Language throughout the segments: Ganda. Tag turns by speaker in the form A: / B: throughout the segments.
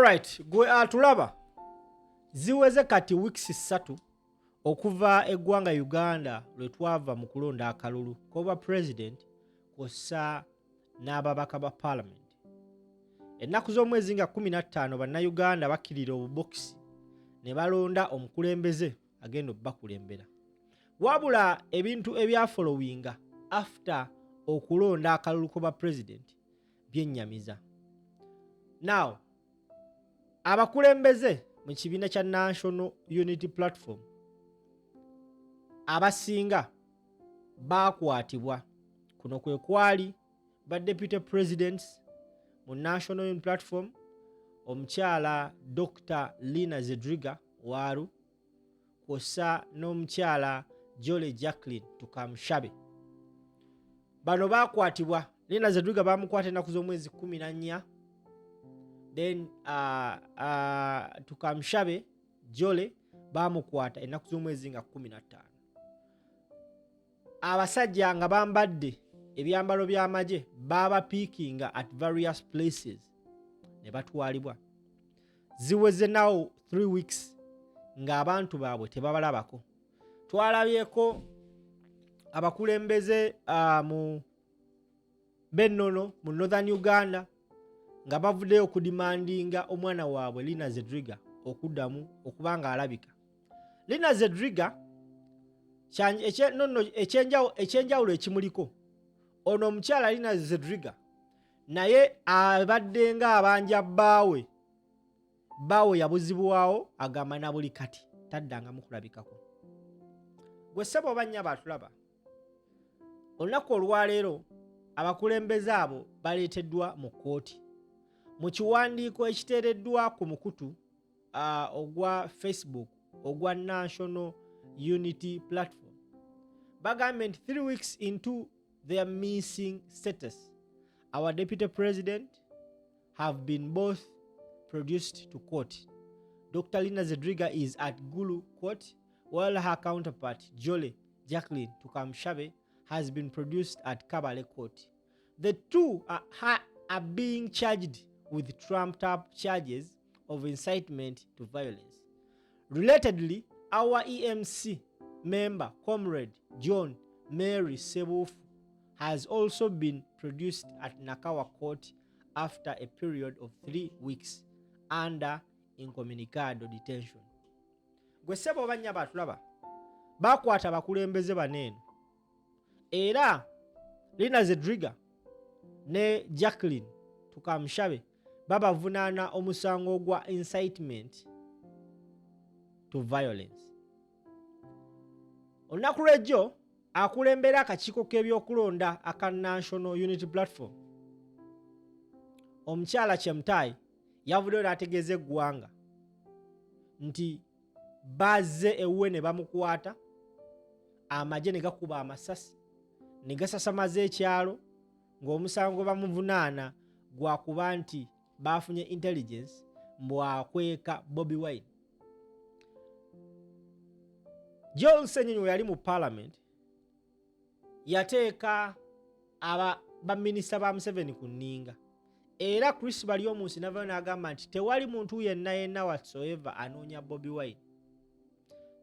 A: Alright, gwe atulaba ziweze kati weeks 3 okuva eggwanga Uganda lwe twava mu kulonda akalulu k'obwa president kw'ossa n'ababaka ba parliament. Ennaku z'omwezi nga 15 bannayuganda bakkirira obubokisi ne balonda omukulembeze agenda obbakulembera. Wabula ebintu ebyafollowinga after okulonda akalulu k'obwa president byennyamiza. Now, abakulembeze mu kibiina kya National Unity Platform abasinga baakwatibwa. Kuno kwe kwali ba deputy presidents mu National Unity Platform, omukyala Dr. Lina Zedriga Waru kw'ossa n'omukyala Jole Jacqueline Tukamushabe. Bano baakwatibwa. Lina Zedriga baamukwata ennaku z'omwezi 14. Then Tukamushabe Jole baamukwata ennaku z'omwezi nga 15. Abasajja nga bambadde ebyambalo by'amagye baba peakinga at various places ne batwalibwa. Ziweze nawo 3 weeks ng'abantu baabwe tebabalabako. Twalabyeko abakulembeze mu Bennono mu Northern Uganda nga bavuddeyo okudimandinga omwana waabwe Lina Zedriga okuddamu okubanga alabika. Lina Zedriga ekyenjawulo ekimuliko, ono omukyala Lina Zedriga naye abadde nga abanja bbaawe yabuzibwawo agamba na buli kati taddangamu kulabikako. Gwe ssebo oba nnyabo atulaba, olunaku olwaleero abakulembeze abo baleeteddwa mu kkooti. Mu kiwandiiko ekiteereddwa ku mukutu ogwa Facebook ogwa National Unity Platform bagambye nti 3 weeks into their missing status, our deputy president have been both produced to court. Dr. Lina Zedriga is at Gulu Court, while her counterpart Jole Jacqueline Tukamushabe has been produced at Kabale Court. The two are being charged with trumped-up charges of incitement to violence. Relatedly, our EMC member, Comrade John Mary Sebufu, has also been produced at Nakawa Court after a period of 3 weeks under incommunicado detention. Gwe ssebo oba nnyabo atulaba, baakwata abakulembeze baneeno. Era Lina Zedriga ne Jacqueline Tukamushabe babavunaana omusango gwa incitement to violence. Olunaku lw'ejjo akulembera akakiiko k'ebyokulonda aka National Unity Platform, omukyala Chemutai yavuddeyo n'ategeeza eggwanga nti bazze ewuwe ne bamukwata, amagye ne gakuba amasasi ne gasasamaza ekyalo, ng'omusango gwe bamuvunaana gwakuba nti baafunye intelligence mbwakweka Bobi Wine. Joel Ssenyonyi yali mu parliament yateeka baminisita ba Museveni ku nninga, era Chris Baryomunsi n'avaayo n'agamba nti tewali muntu yenna whatsoever anoonya Bobi Wine.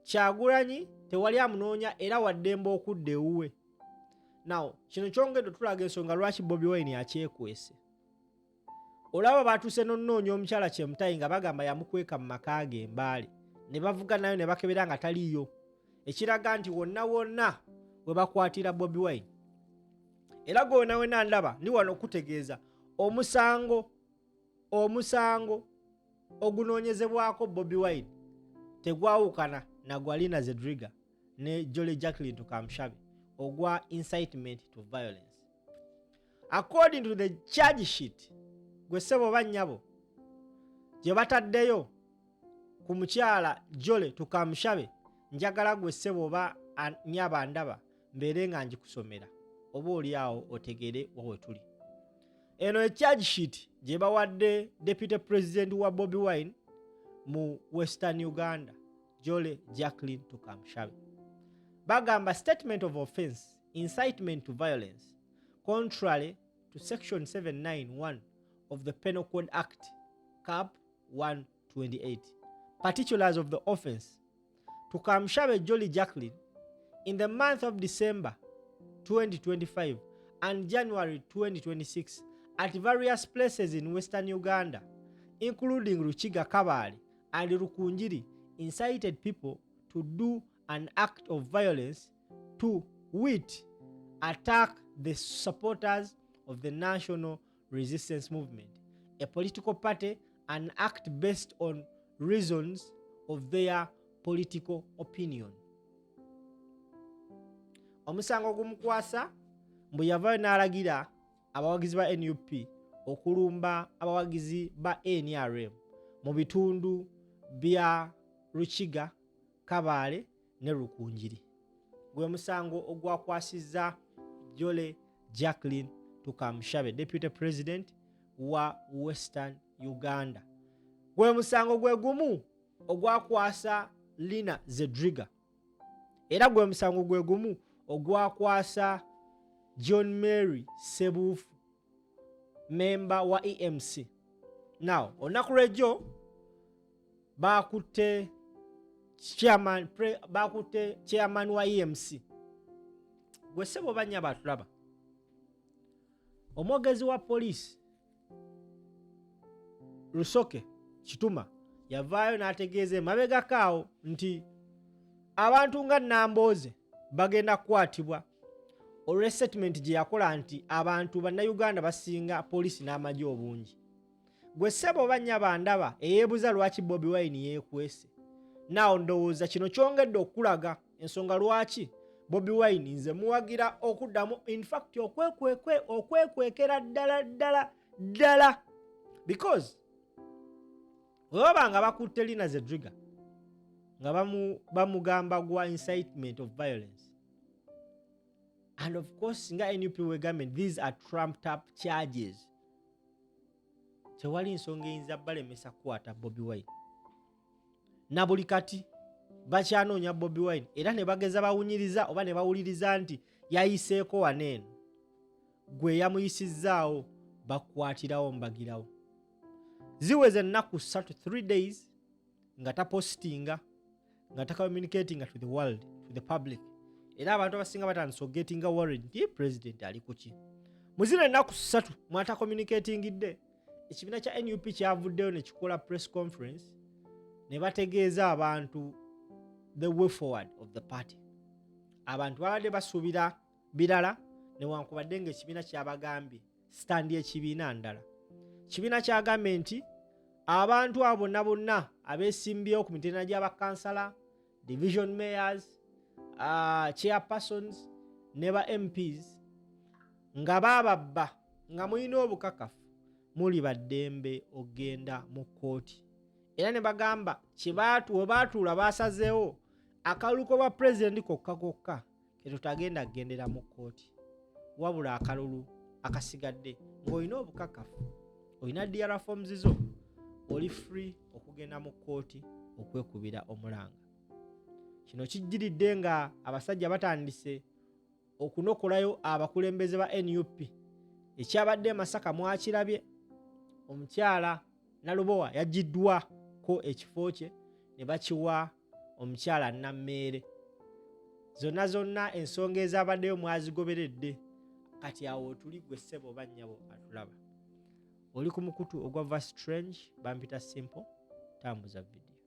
A: Kyagulanyi tewali amunoonya era waddembe okudda ewuwe. Now, kino kyongedde tulaga ensonga lwaki Bobi Wine akyekwese. Olaba baatuuse n'onnoonya omukyala Chemutai nga bagamba yamukweka mu maka ge Mbaale, ne bavuga nayo ne bakebera nga taliyo, ekiraga nti wonna we bakwatira Bobi Wine. Era gonna wena ndaba ndi wano okutegeeza omusango ogunoonyezebwako Bobi Wine tegwawukana na gwa Lina Zedriga ne Jole Jacqueline Tukamushabe ogwa incitement to violence. According to the charge sheet, gwe ssebo oba nnyabo gye bataddeyo ku mukyala Jole Tukamushabe, njagala gwe ssebo oba nnyaba ndaba mbeere nga ngikusomera oba oli awo otegere wawe tuli. Eno charge sheet gye bawadde deputy president wa Bobi Wine mu Western Uganda, Jole Jacqueline Tukamushabe. Bagamba statement of offense, incitement to violence, contrary to section 791 of the Penal Code Act, Cap 128. Particulars of the offense. Tukamshabe Jolly Jacqueline in the month of December 2025 and January 2026 at various places in Western Uganda, including Ruchiga Kabale and Rukunjiri, incited people to do an act of violence to wit attack the supporters of the National Resistance Movement, a political party, and act based on reasons of their political opinion. Omusango gumukwasa mbu yavayo n'alagira abawagizi ba NUP okulumba abawagizi ba NRM mu bitundu bya Ruchiga, Kabale ne Rukunjiri. Gwe musango ogwakwasizza Jolly Jacqueline Tukamshabe, Deputy President wa Western Uganda. Gwe musango gwe gumu ogwakwasa Lina Zedriga. Era gwe musango gwe gumu ogwakwasa John Mary Sebufu, member wa EMC. Now, olunaku lw'ejjo bakutte chairman wa EMC. Gwe ssebo banya batulaba. Omwogezi wa poliisi Lusoke Kituma yavaayo n'ategeeza emabegako awo nti abantu nga Nambooze bagenda kukwatibwa olw'estatement gye yakola nti abantu bannayuganda basinga poliisi n'amagye obungi. Gwe ssebo banya bandaba eyeebuza lwaki Bobi Wine yeekwese. Naawo ndowooza kino kyongedde okulaga ensonga lwaki Bobi Wine nze muwagira okuddamu in fact okwekwekera ddala because webaba nga bakutte Lina Zedriga nga bamugamba gwa incitement of violence, and of course nga NUP government, these are trumped up charges. Tewali nsonga eyinza balemesa kukwata Bobi Wine. Na buli kati bakyanoonya Bobi Wine era ne bageza bawunyiriza oba ne bawuliriza nti yayiseeko waneeno. Gwe yamuyisizzaawo bakwatirawo mbagirawo. Ziweze ennaku 3 days nga tapostinga, nga communicating to the world, to the public. Era abantu abasinga batandise getting worried nti president ali kuki. Muzino ennaku 3 mwata communicatingidde, ekibiina kya NUP kyavuddeyo ne kikola press conference ne bategeeza abantu the way forward of the party. Abantu babadde basuubira birala newankubadde ng'ekibiina kyabagambye stand y'ekibiina ndala. Kibiina kyagambye nti abantu abo bonna abeesimbyewo ku mitendera gy'abakansala, division mayors, chairpersons ne ba MPs nga bababba nga mulina obukakafu muli baddembe ogenda mu kkooti. Era ne bagamba we baatuula baasazeewo akalulu k'obwa pulezidenti kokka ke tutagenda kugendera mu kkooti, wabula akalulu akasigadde ng'olina obukakafu, olina DR forms zo, oli free okugenda mu kkooti okwekubira omulanga. Kino kijjiridde nga abasajja batandise okunokolayo abakulembeze ba NUP. Ekyabadde Masaka mwakirabye, omukyala Nalubowa yaggiddwako ekifo kye ne bakiwa omukyala Nammeere. Zonna ensonga ezabaddeyo mwazigoberedde. Kati awo tuli gwe ssebo bannyabo atulaba. Oli ku mukutu ogwa Verse Strange, bampita Simple, tambuza video.